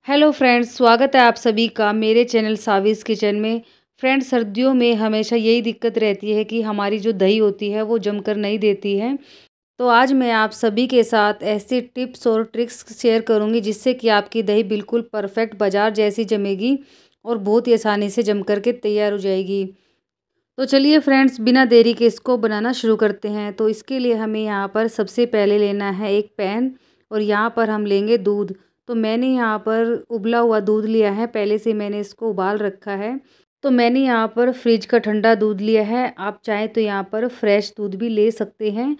Hello friends, स्वागत है आप सभी का मेरे चैनल साविस किचन में। फ्रेंड्स, सर्दियों में हमेशा यही दिक्कत रहती है कि हमारी जो दही होती है वो जमकर नहीं देती है। तो आज मैं आप सभी के साथ ऐसे टिप्स और ट्रिक्स शेयर करूंगी जिससे कि आपकी दही बिल्कुल परफेक्ट बाजार जैसी जमेगी और बहुत ही आसानी से जम कर के तैयार हो जाएगी। तो चलिए फ्रेंड्स, बिना देरी के इसको बनाना शुरू करते हैं। तो इसके लिए हमें यहाँ पर सबसे पहले लेना है एक पैन और यहाँ पर हम लेंगे दूध। तो मैंने यहाँ पर उबला हुआ दूध लिया है, पहले से मैंने इसको उबाल रखा है। तो मैंने यहाँ पर फ्रिज का ठंडा दूध लिया है, आप चाहें तो यहाँ पर फ्रेश दूध भी ले सकते हैं।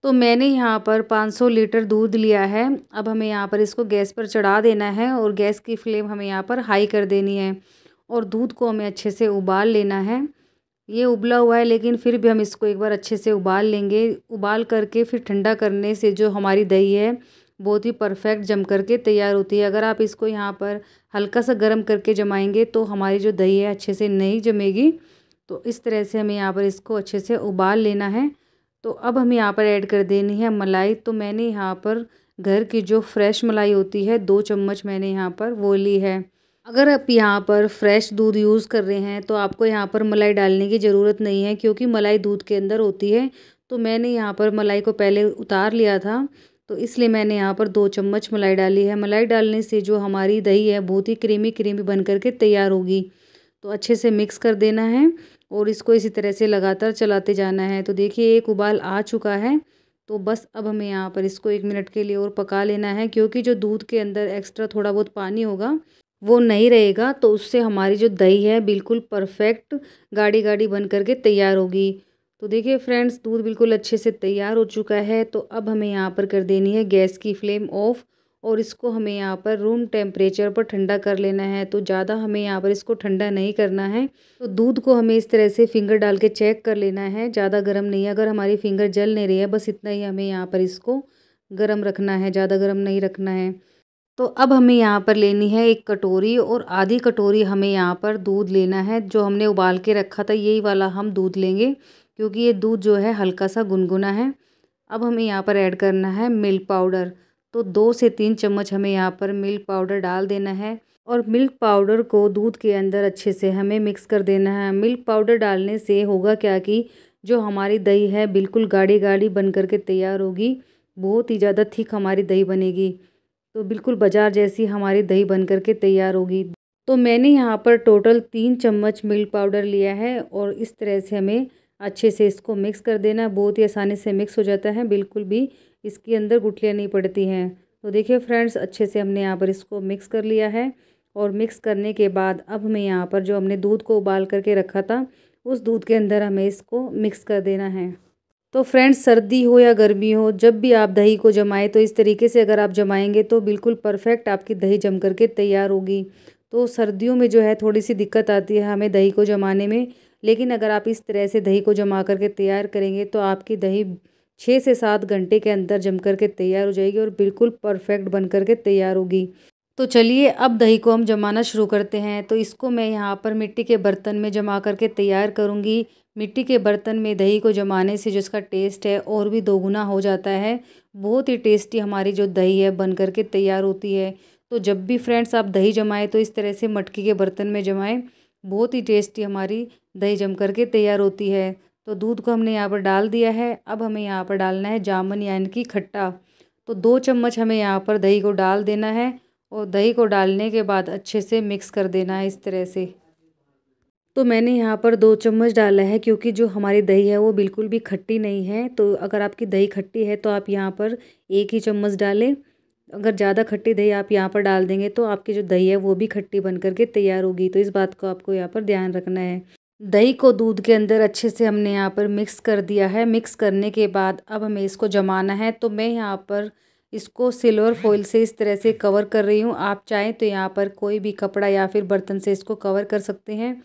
तो मैंने यहाँ पर 500 लीटर दूध लिया है। अब हमें यहाँ पर इसको गैस पर चढ़ा देना है और गैस की फ्लेम हमें यहाँ पर हाई कर देनी है और दूध को हमें अच्छे से उबाल लेना है। ये उबला हुआ है लेकिन फिर भी हम इसको एक बार अच्छे से उबाल लेंगे। उबाल करके फिर ठंडा करने से जो हमारी दही है बहुत ही परफेक्ट जम करके तैयार होती है। अगर आप इसको यहाँ पर हल्का सा गर्म करके जमाएंगे तो हमारी जो दही है अच्छे से नहीं जमेगी। तो इस तरह से हमें यहाँ पर इसको अच्छे से उबाल लेना है। तो अब हमें यहाँ पर ऐड कर देनी है मलाई। तो मैंने यहाँ पर घर की जो फ्रेश मलाई होती है 2 चम्मच मैंने यहाँ पर वो ली है। अगर आप यहाँ पर फ्रेश दूध यूज़ कर रहे हैं तो आपको यहाँ पर मलाई डालने की ज़रूरत नहीं है, क्योंकि मलाई दूध के अंदर होती है। तो मैंने यहाँ पर मलाई को पहले उतार लिया था, तो इसलिए मैंने यहाँ पर 2 चम्मच मलाई डाली है। मलाई डालने से जो हमारी दही है बहुत ही क्रीमी क्रीमी बन करके तैयार होगी। तो अच्छे से मिक्स कर देना है और इसको इसी तरह से लगातार चलाते जाना है। तो देखिए एक उबाल आ चुका है। तो बस अब हमें यहाँ पर इसको 1 मिनट के लिए और पका लेना है, क्योंकि जो दूध के अंदर एक्स्ट्रा थोड़ा बहुत पानी होगा वो नहीं रहेगा। तो उससे हमारी जो दही है बिल्कुल परफेक्ट गाढ़ी गाढ़ी बन करके तैयार होगी। तो देखिए फ्रेंड्स, दूध बिल्कुल अच्छे से तैयार हो चुका है। तो अब हमें यहाँ पर कर देनी है गैस की फ्लेम ऑफ और इसको हमें यहाँ पर रूम टेम्परेचर पर ठंडा कर लेना है। तो ज़्यादा हमें यहाँ पर इसको ठंडा नहीं करना है। तो दूध को हमें इस तरह से फिंगर डाल के चेक कर लेना है, ज़्यादा गर्म नहीं है। अगर हमारी फिंगर जल नहीं रही है, बस इतना ही हमें यहाँ पर इसको गर्म रखना है, ज़्यादा गर्म नहीं रखना है। तो अब हमें यहाँ पर लेनी है 1 कटोरी और आधी कटोरी हमें यहाँ पर दूध लेना है। जो हमने उबाल के रखा था यही वाला हम दूध लेंगे, क्योंकि ये दूध जो है हल्का सा गुनगुना है। अब हमें यहाँ पर ऐड करना है मिल्क पाउडर। तो 2 से 3 चम्मच हमें यहाँ पर मिल्क पाउडर डाल देना है और मिल्क पाउडर को दूध के अंदर अच्छे से हमें मिक्स कर देना है। मिल्क पाउडर डालने से होगा क्या कि जो हमारी दही है बिल्कुल गाढ़ी गाढ़ी बन करके तैयार होगी, बहुत ही ज़्यादा थिक हमारी दही बनेगी। तो बिल्कुल बाजार जैसी हमारी दही बन करके तैयार होगी। तो मैंने यहाँ पर टोटल 3 चम्मच मिल्क पाउडर लिया है और इस तरह से हमें अच्छे से इसको मिक्स कर देना है। बहुत ही आसानी से मिक्स हो जाता है, बिल्कुल भी इसके अंदर गुठलियाँ नहीं पड़ती हैं। तो देखिए फ्रेंड्स, अच्छे से हमने यहाँ पर इसको मिक्स कर लिया है और मिक्स करने के बाद अब हमें यहाँ पर जो हमने दूध को उबाल करके रखा था उस दूध के अंदर हमें इसको मिक्स कर देना है। तो फ्रेंड्स, सर्दी हो या गर्मी हो, जब भी आप दही को जमाएं तो इस तरीके से अगर आप जमाएंगे तो बिल्कुल परफेक्ट आपकी दही जम करके तैयार होगी। तो सर्दियों में जो है थोड़ी सी दिक्कत आती है हमें दही को जमाने में, लेकिन अगर आप इस तरह से दही को जमा करके तैयार करेंगे तो आपकी दही 6 से 7 घंटे के अंदर जम करके तैयार हो जाएगी और बिल्कुल परफेक्ट बन करके तैयार होगी। तो चलिए अब दही को हम जमाना शुरू करते हैं। तो इसको मैं यहाँ पर मिट्टी के बर्तन में जमा करके तैयार करूँगी। मिट्टी के बर्तन में दही को जमाने से जो इसका टेस्ट है और भी दोगुना हो जाता है। बहुत ही टेस्टी हमारी जो दही है बन करके तैयार होती है। तो जब भी फ्रेंड्स आप दही जमाएं तो इस तरह से मटकी के बर्तन में जमाएं, बहुत ही टेस्टी हमारी दही जम करके तैयार होती है। तो दूध को हमने यहाँ पर डाल दिया है। अब हमें यहाँ पर डालना है जामुन यानी कि खट्टा। तो 2 चम्मच हमें यहाँ पर दही को डाल देना है और दही को डालने के बाद अच्छे से मिक्स कर देना है इस तरह से। तो मैंने यहाँ पर 2 चम्मच डाला है, क्योंकि जो हमारी दही है वो बिल्कुल भी खट्टी नहीं है। तो अगर आपकी दही खट्टी है तो आप यहाँ पर 1 ही चम्मच डालें। अगर ज़्यादा खट्टी दही आप यहाँ पर डाल देंगे तो आपकी जो दही है वो भी खट्टी बन करके तैयार होगी। तो इस बात को आपको यहाँ पर ध्यान रखना है। दही को दूध के अंदर अच्छे से हमने यहाँ पर मिक्स कर दिया है। मिक्स करने के बाद अब हमें इसको जमाना है। तो मैं यहाँ पर इसको सिल्वर फॉइल से इस तरह से कवर कर रही हूँ। आप चाहें तो यहाँ पर कोई भी कपड़ा या फिर बर्तन से इसको कवर कर सकते हैं।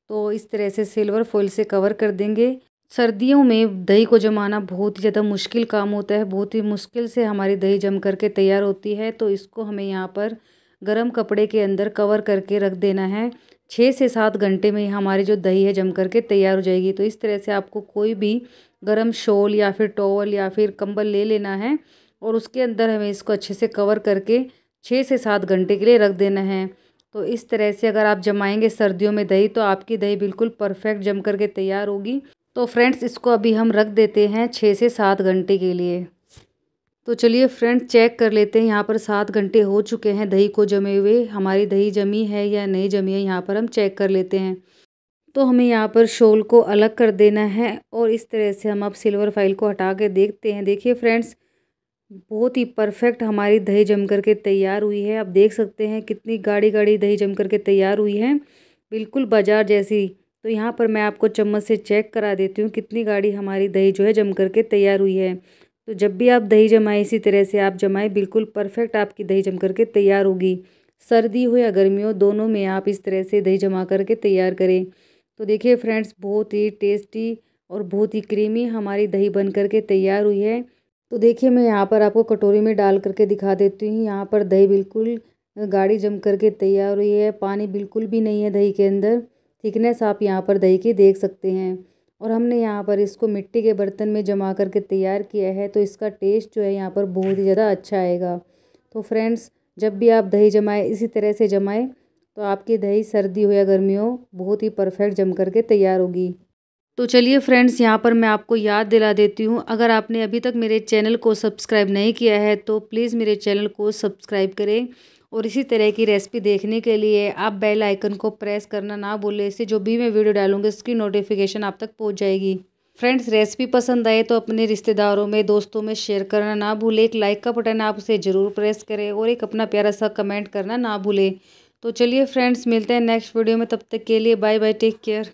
तो इस तरह से सिल्वर फॉइल से कवर कर देंगे। सर्दियों में दही को जमाना बहुत ही ज़्यादा मुश्किल काम होता है, बहुत ही मुश्किल से हमारी दही जम करके तैयार होती है। तो इसको हमें यहाँ पर गर्म कपड़े के अंदर कवर करके रख देना है। 6 से 7 घंटे में हमारी जो दही है जम करके तैयार हो जाएगी। तो इस तरह से आपको कोई भी गर्म शॉल या फिर टॉवल या फिर कंबल ले लेना है और उसके अंदर हमें इसको अच्छे से कवर करके 6 से 7 घंटे के लिए रख देना है। तो इस तरह से अगर आप जमाएंगे सर्दियों में दही, तो आपकी दही बिल्कुल परफेक्ट जम कर के तैयार होगी। तो फ्रेंड्स, इसको अभी हम रख देते हैं 6 से 7 घंटे के लिए। तो चलिए फ्रेंड्स, चेक कर लेते हैं। यहाँ पर 7 घंटे हो चुके हैं दही को जमे हुए। हमारी दही जमी है या नहीं जमी है, यहाँ पर हम चेक कर लेते हैं। तो हमें यहाँ पर शोल को अलग कर देना है और इस तरह से हम अब सिल्वर फाइल को हटा के देखते हैं। देखिए फ्रेंड्स, बहुत ही परफेक्ट हमारी दही जम कर के तैयार हुई है। आप देख सकते हैं कितनी गाढ़ी गाढ़ी दही जम कर के तैयार हुई है, बिल्कुल बाजार जैसी। तो यहाँ पर मैं आपको चम्मच से चेक करा देती हूँ कितनी गाढ़ी हमारी दही जो है जम कर के तैयार हुई है। तो जब भी आप दही जमाएं, इसी तरह से आप जमाएं, बिल्कुल परफेक्ट आपकी दही जम कर के तैयार होगी। सर्दी हो या गर्मियों, दोनों में आप इस तरह से दही जमा करके तैयार करें। तो देखिए फ्रेंड्स, बहुत ही टेस्टी और बहुत ही क्रीमी हमारी दही बन कर के तैयार हुई है। तो देखिए, मैं यहाँ पर आपको कटोरी में डाल करके दिखा देती हूँ। यहाँ पर दही बिल्कुल गाढ़ी जम करके तैयार हुई है, पानी बिल्कुल भी नहीं है दही के अंदर। थिकनेस आप यहाँ पर दही की देख सकते हैं। और हमने यहाँ पर इसको मिट्टी के बर्तन में जमा करके तैयार किया है, तो इसका टेस्ट जो है यहाँ पर बहुत ही ज़्यादा अच्छा आएगा। तो फ्रेंड्स, जब भी आप दही जमाएं, इसी तरह से जमाएं, तो आपकी दही सर्दी हो या गर्मी हो, बहुत ही परफेक्ट जम करके तैयार होगी। तो चलिए फ्रेंड्स, यहाँ पर मैं आपको याद दिला देती हूँ, अगर आपने अभी तक मेरे चैनल को सब्सक्राइब नहीं किया है तो प्लीज़ मेरे चैनल को सब्सक्राइब करें। और इसी तरह की रेसिपी देखने के लिए आप बेल आइकन को प्रेस करना ना भूलें। इससे जो भी मैं वीडियो डालूँगी उसकी नोटिफिकेशन आप तक पहुँच जाएगी। फ्रेंड्स, रेसिपी पसंद आए तो अपने रिश्तेदारों में, दोस्तों में शेयर करना ना भूलें। एक लाइक का बटन आप उसे ज़रूर प्रेस करें और एक अपना प्यारा सा कमेंट करना ना भूलें। तो चलिए फ्रेंड्स, मिलते हैं नेक्स्ट वीडियो में। तब तक के लिए बाय बाय, टेक केयर।